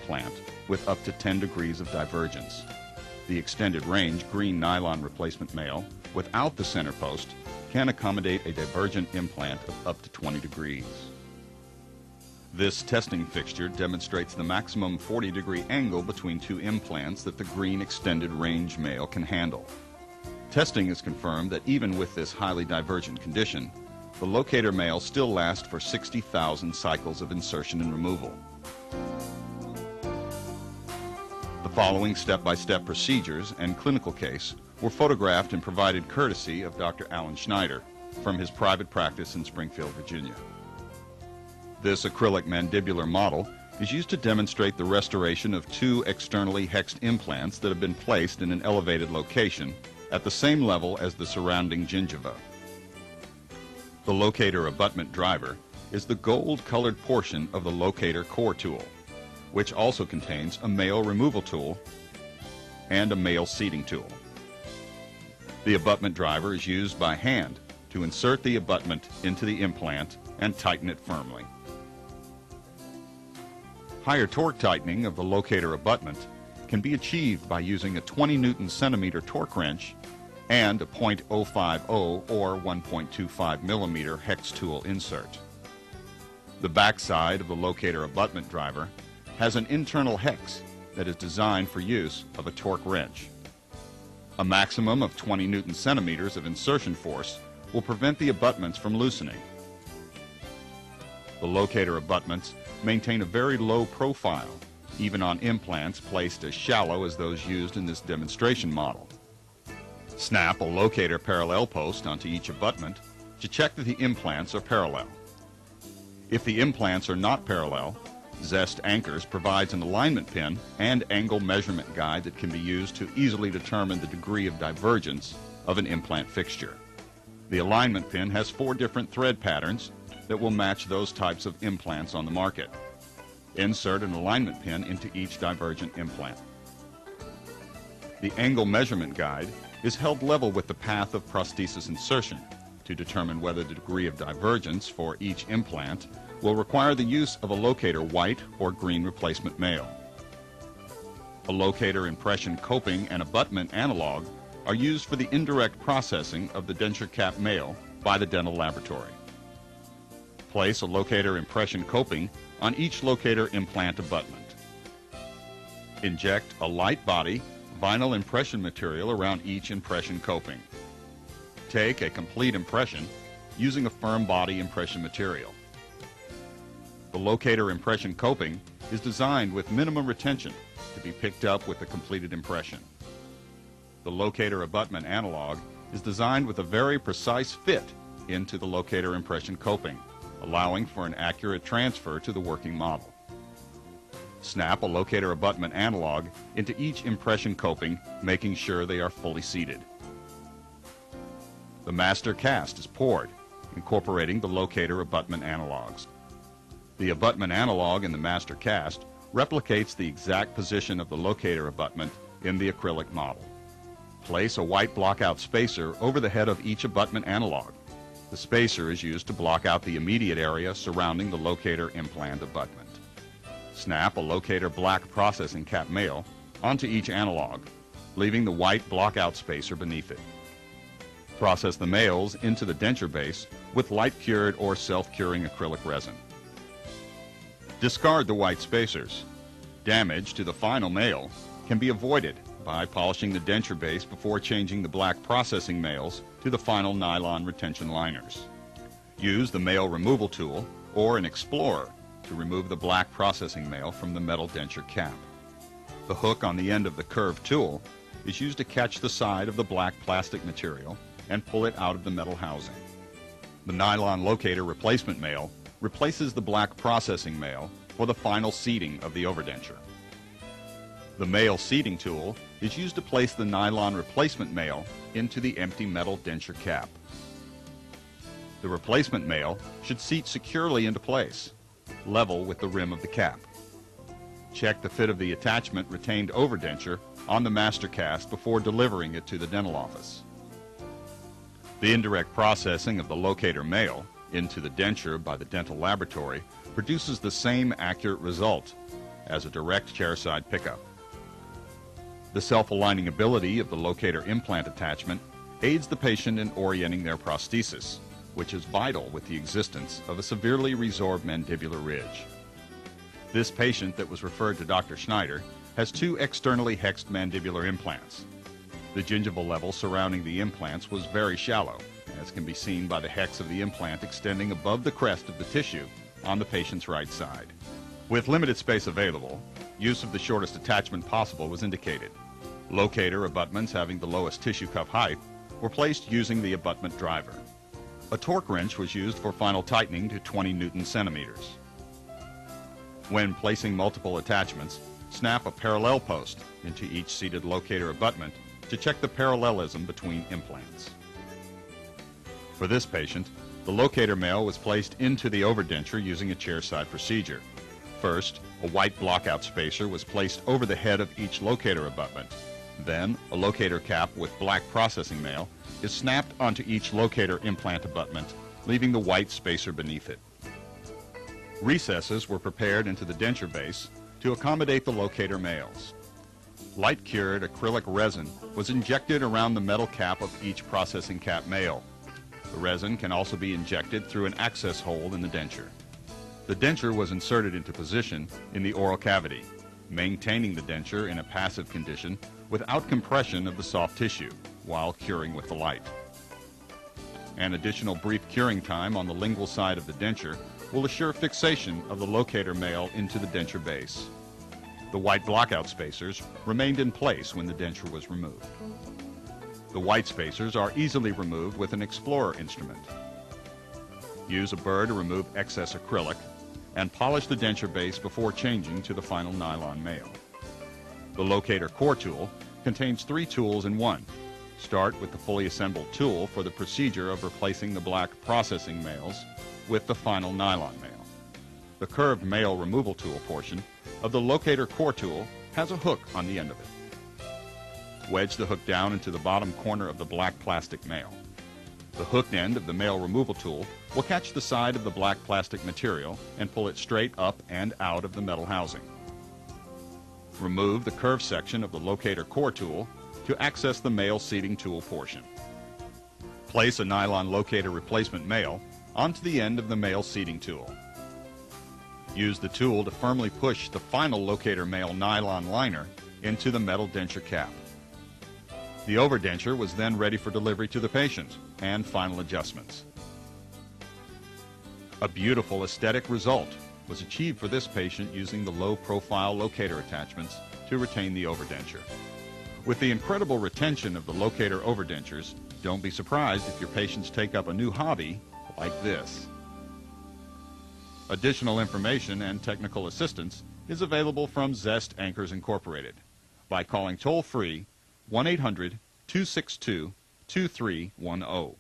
implant with up to 10 degrees of divergence. The extended range green nylon replacement male without the center post can accommodate a divergent implant of up to 20 degrees. This testing fixture demonstrates the maximum 40-degree angle between two implants that the green extended range male can handle. Testing has confirmed that even with this highly divergent condition, the Locator male still lasts for 60,000 cycles of insertion and removal. The following step-by-step procedures and clinical case were photographed and provided courtesy of Dr. Alan Schneider from his private practice in Springfield, Virginia. This acrylic mandibular model is used to demonstrate the restoration of two externally hexed implants that have been placed in an elevated location at the same level as the surrounding gingiva. The Locator abutment driver is the gold-colored portion of the Locator core tool, which also contains a male removal tool and a male seating tool. The abutment driver is used by hand to insert the abutment into the implant and tighten it firmly. Higher torque tightening of the Locator abutment can be achieved by using a 20 Newton-centimeter torque wrench and a .050 or 1.25 millimeter hex tool insert. The backside of the Locator abutment driver has an internal hex that is designed for use of a torque wrench. A maximum of 20 Newton-centimeters of insertion force will prevent the abutments from loosening. The Locator abutments maintain a very low profile, even on implants placed as shallow as those used in this demonstration model. Snap a Locator parallel post onto each abutment to check that the implants are parallel. If the implants are not parallel, Zest Anchors provides an alignment pin and angle measurement guide that can be used to easily determine the degree of divergence of an implant fixture. The alignment pin has 4 different thread patterns that will match those types of implants on the market. Insert an alignment pin into each divergent implant. The angle measurement guide is held level with the path of prosthesis insertion to determine whether the degree of divergence for each implant will require the use of a Locator white or green replacement male. A Locator impression coping and abutment analog are used for the indirect processing of the denture cap male by the dental laboratory. Place a Locator impression coping on each Locator implant abutment. Inject a light body vinyl impression material around each impression coping. Take a complete impression using a firm body impression material. The Locator impression coping is designed with minimum retention to be picked up with the completed impression. The Locator abutment analog is designed with a very precise fit into the Locator impression coping, allowing for an accurate transfer to the working model. Snap a Locator abutment analog into each impression coping, making sure they are fully seated. The master cast is poured, incorporating the Locator abutment analogs. The abutment analog in the master cast replicates the exact position of the Locator abutment in the acrylic model. Place a white blockout spacer over the head of each abutment analog. The spacer is used to block out the immediate area surrounding the Locator implant abutment. Snap a Locator black processing cap male onto each analog, leaving the white blockout spacer beneath it. Process the males into the denture base with light-cured or self-curing acrylic resin. Discard the white spacers. Damage to the final male can be avoided by polishing the denture base before changing the black processing males to the final nylon retention liners. Use the male removal tool or an explorer to remove the black processing male from the metal denture cap. The hook on the end of the curved tool is used to catch the side of the black plastic material and pull it out of the metal housing. The nylon Locator replacement male replaces the black processing male for the final seating of the overdenture. The male seating tool is used to place the nylon replacement male into the empty metal denture cap. The replacement male should seat securely into place, level with the rim of the cap. Check the fit of the attachment retained overdenture on the master cast before delivering it to the dental office. The indirect processing of the Locator male into the denture by the dental laboratory produces the same accurate result, as a direct chairside pickup. The self-aligning ability of the locator implant attachment aids the patient in orienting their prosthesis, which is vital with the existence of a severely resorbed mandibular ridge. This patient that was referred to Dr. Schneider has 2 externally hexed mandibular implants. The gingival level surrounding the implants was very shallow, as can be seen by the hex of the implant extending above the crest of the tissue on the patient's right side. With limited space available, use of the shortest attachment possible was indicated. Locator abutments having the lowest tissue cuff height were placed using the abutment driver. A torque wrench was used for final tightening to 20 Newton centimeters. When placing multiple attachments, snap a parallel post into each seated locator abutment to check the parallelism between implants. For this patient, the locator male was placed into the overdenture using a chairside procedure. First, a white blockout spacer was placed over the head of each locator abutment. Then, a locator cap with black processing mail is snapped onto each locator implant abutment, leaving the white spacer beneath it. Recesses were prepared into the denture base to accommodate the locator males. Light-cured acrylic resin was injected around the metal cap of each processing cap male. The resin can also be injected through an access hole in the denture. The denture was inserted into position in the oral cavity, maintaining the denture in a passive condition without compression of the soft tissue while curing with the light. An additional brief curing time on the lingual side of the denture will assure fixation of the locator male into the denture base. The white blockout spacers remained in place when the denture was removed. The white spacers are easily removed with an Explorer instrument. Use a burr to remove excess acrylic and polish the denture base before changing to the final nylon male. The locator core tool contains 3 tools in one. Start with the fully assembled tool for the procedure of replacing the black processing males with the final nylon male. The curved male removal tool portion of the locator core tool has a hook on the end of it. Wedge the hook down into the bottom corner of the black plastic male. The hooked end of the male removal tool will catch the side of the black plastic material and pull it straight up and out of the metal housing. Remove the curved section of the locator core tool to access the male seating tool portion. Place a nylon locator replacement male onto the end of the male seating tool. Use the tool to firmly push the final locator male nylon liner into the metal denture cap. The overdenture was then ready for delivery to the patient and final adjustments. A beautiful aesthetic result was achieved for this patient using the low-profile locator attachments to retain the overdenture. With the incredible retention of the locator overdentures, don't be surprised if your patients take up a new hobby like this. Additional information and technical assistance is available from Zest Anchors Incorporated by calling toll-free 1-800-262-2310.